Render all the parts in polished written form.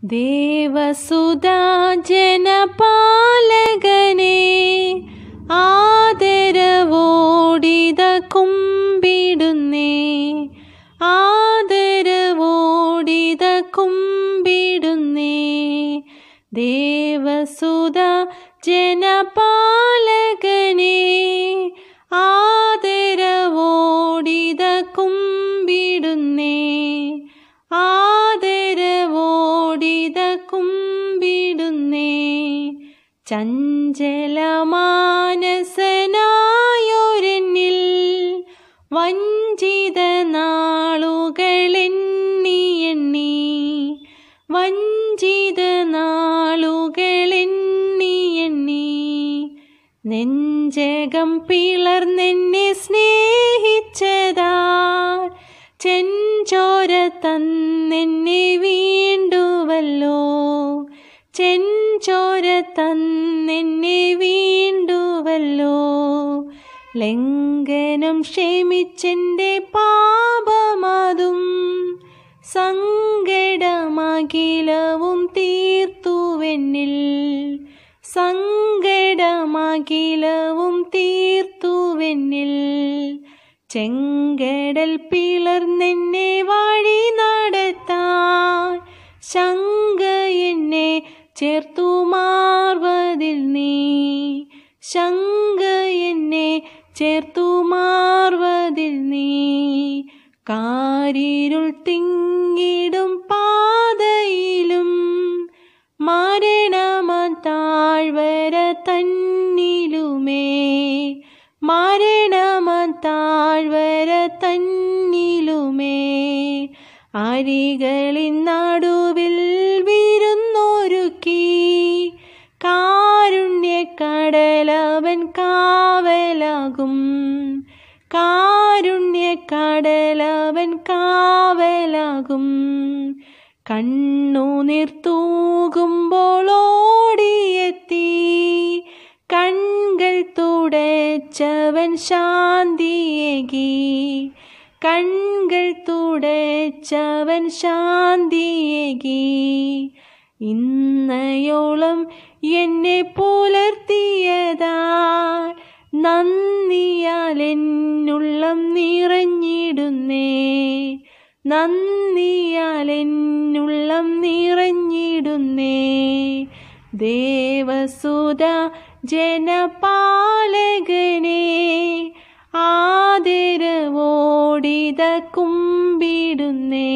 ദേവസുതാ ജനപാലകനെ ആദരവോടിത കുമ്പിടുന്നേ, ആദരവോടിത കുമ്പിടുന്നേ. ദേവസുതാ ജനപാലകനെ ആദരവോടിത കുമ്പിടുന്നേ, ആദരവോടിത കുമ്പിടുന്നേ. ചഞ്ചലമാനസനായൊരെന്നിൽ വഞ്ചിത നാളുകളെണ്ണി എണ്ണി, വഞ്ചിത നാളുകളെണ്ണി എണ്ണി. നെഞ്ചകം പിളർന്നെന്നെ സ്നേഹിച്ചതാർ ചെഞ്ചോര തന്നെന്നെ വീണ്ടുവല്ലോ, ചെഞ്ചോര തന്നെന്നെ വീണ്ടുവല്ലോ. ലംഘനം ക്ഷമിച്ചെൻ്റെ പാപമതും സങ്കടമഖിലവും തീർത്തുവെന്നിൽ, സങ്കടമഖിലവും തീർത്തുവെന്നിൽ. ചെങ്കടൽ പിളർന്നെന്നെ വഴി നടത്താൻ ശങ്ക എന്നെ ചേർത്തു മാർവതിൽ നീ, ശങ്ക എന്നെ ചേർത്തു മാർവതിൽ നീ. കാരിരുൾ തിങ്ങിടും പാതയിലും മരണമാം താഴ്വര തന്നിലുമേ, മരണമാം താഴ്വര തന്നിലുമേ. അരികളിൻ നടുവിൽ വിരുന്നൊരുക്കി കാരുണ്യക്കടലവൻ കാവലാകും, കാരുണ്യക്കടലവൻ കാവലാകും. കണ്ണുനീർ തൂകുമ്പോൾ ഓടിയെത്തി കൺകൾ തുടച്ചവൻ ശാന്തിയേകി, കൺകൾ തുടച്ചവൻ ശാന്തിയേകി. ഇന്നയോളം എന്നെ പുലർത്തിയതാൽ നന്ദിയാൽ എന്നുള്ളം നിറഞ്ഞിടുന്നേ, നന്ദിയാൽ എന്നുള്ളം നിറഞ്ഞിടുന്നേ. ദേവസുതാ ജനപാലകനെ ആദരവോടിത കുമ്പിടുന്നേ,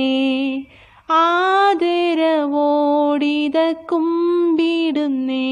ആദരവോടിത കുമ്പിടുന്നേ.